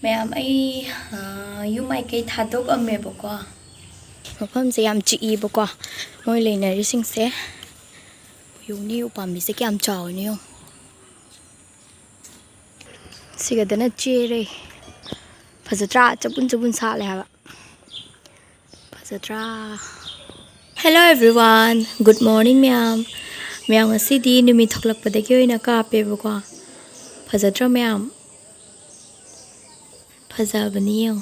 Ma'am, ay yung Maikei Thadokahme bako. Mafamse yam chii bako. Moi leinari singse yung ni upambi se kyam chaw ni yo. Sigadana chere. Phajatra chabun sa le haba. Phajatra. Hello everyone. Good morning ma'am. Ma'am ngasi numi thoklak padagi oina kape bako. Phajatra ma'am. Phajabani yo.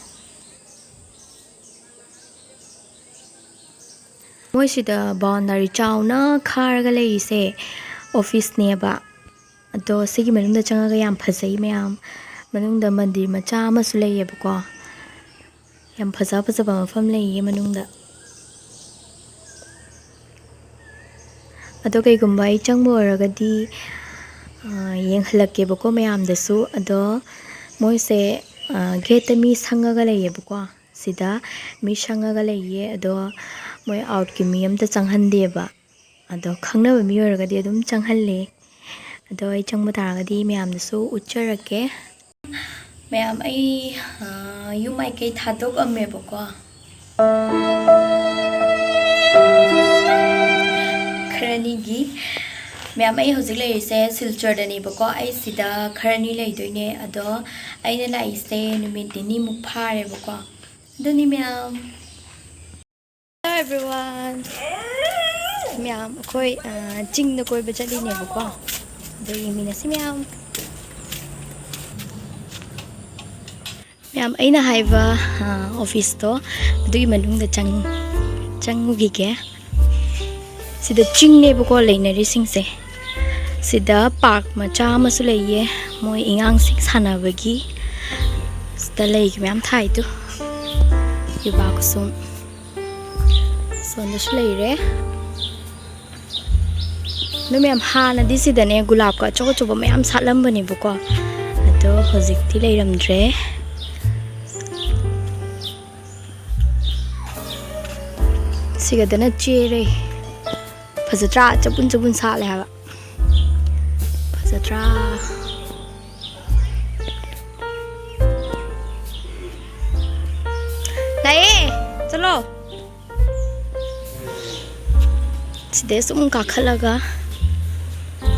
Moi sida boundary chawna kharaga leise office neba. Ado sigi manungda changaga yam phajai ma'am. Manungda mandir macha amasu leiye bako. Yam phajaba mafam leiye manungda. Ado kaigumba ai changbo oragadi yenghalake bako ma'am dasu. Ado moi se gate mi sangaga leiye bako. Sida mi sangaga leiye. Ado moi out ki mi amta changhande ba. Ado khangnaba mi oragadi adum changhalle. Ado ai changba taragadi ma'am dasu ucharake. Ma'am ai yung Maikei Thadokahme bako. Kharanigi ma'am ai hojik leise Silchar dani bako. Ai sida kharani leidoine. Ado ai na laise numit ni muk phare bako. Doni ma'am. Hello everyone. Ma'am koi Ching na koi bachali ne bako. Do yimi na si ma'am. Ma'am ai na haiba office to. Do manung da changugi ke. Sida Ching ne bako leinari singse. Sida park macha masu leiye. Moi ingang sik sanabagi. Sida leigi ma'am thai tu. Yuba kusum. So ndasu leire. No ma'am hana di sida ne gulab ka choco choco ma'am salam bani bako. Ado hojik ti leiramdre. Sigadana chere. Phajatra chabun sa le haba. Phajatra. Nae, chalo. Sida sum kakhalaga.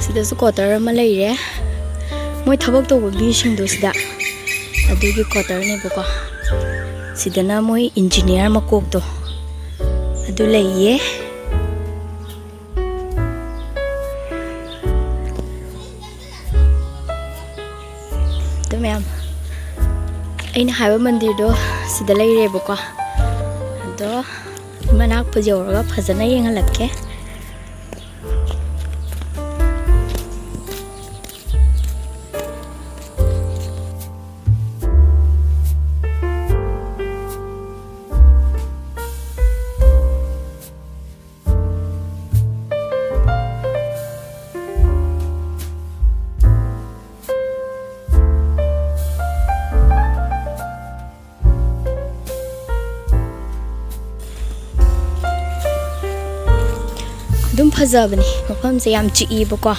Sida su quarter ma leire. Moi thabak to bi sing do sida. Adugi quarter ne bako. Sidana moi engineer makok to. Adu leiye. To ma'am. Aina haiba mandir do sida leire bako. Ado manak pujawraga phajana yengalake. Dum phajabani mafamse yam chii bako.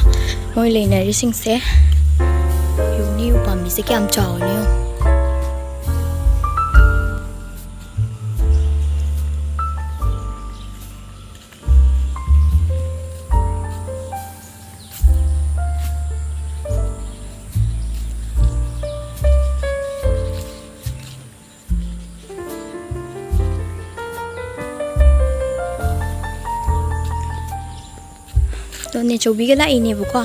Moi leinari singse yung ni upambi se kyam chaw ni yo. To ne chobi ga lai ne bako.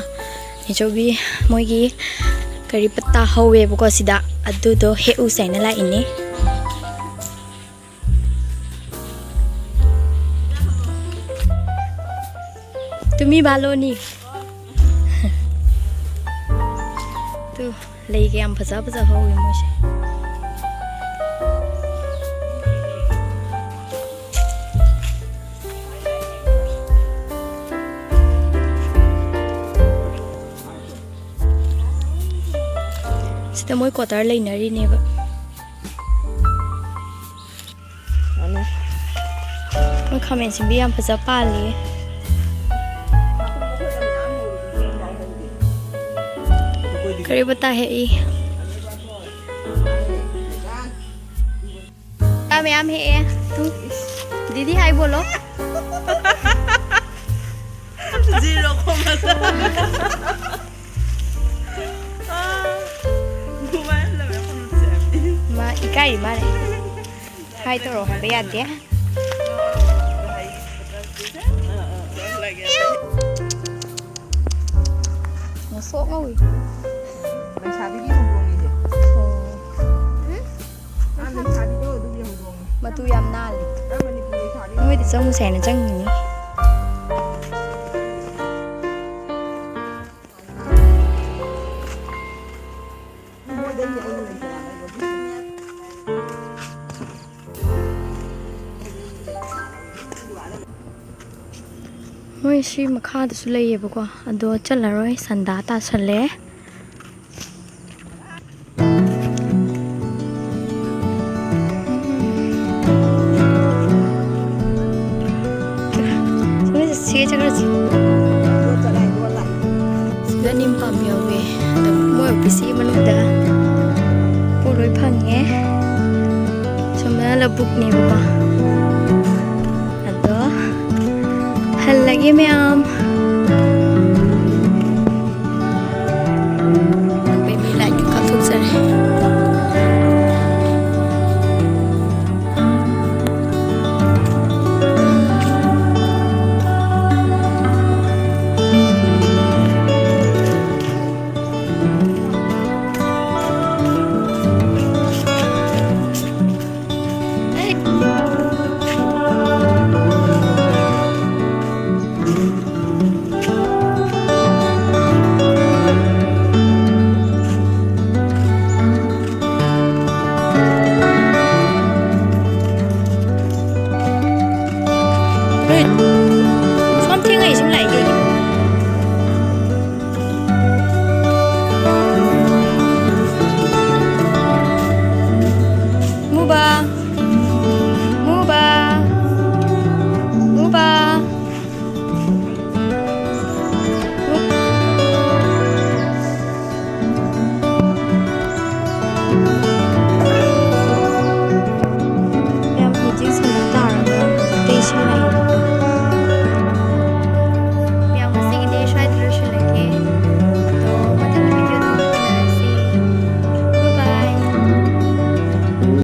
Ne chobi moi gi kari patta hawe bako sida adu do he usai na lai ne. Tumi balo ni. Tu lei ga am phaja hawe mo se. Sida moi quarter leinari ne ba. Moi comment simbi am phaja pali. Kari bata hai ma'am है तू दीदी हाय बोलो มาอีกใกล้มาเลยให้ตัวเราไปยัดเดียnó sốt rồi mình xả đi không luôn gì anh mình xả đi đâu tôi đi không luôn mà tôi làm na đi mình mới đi xong xe nó chăng nhỉ Ôi xí mà khá được lấy gì bố à đồ chất là rồi sẵn đá ta sẵn lẽ Sebenarnya sih cakap sih sudah nimpa miawe ada mau bisi manusia puloi pangnya cuma lebuk nih bapa ada hal lagi ma'am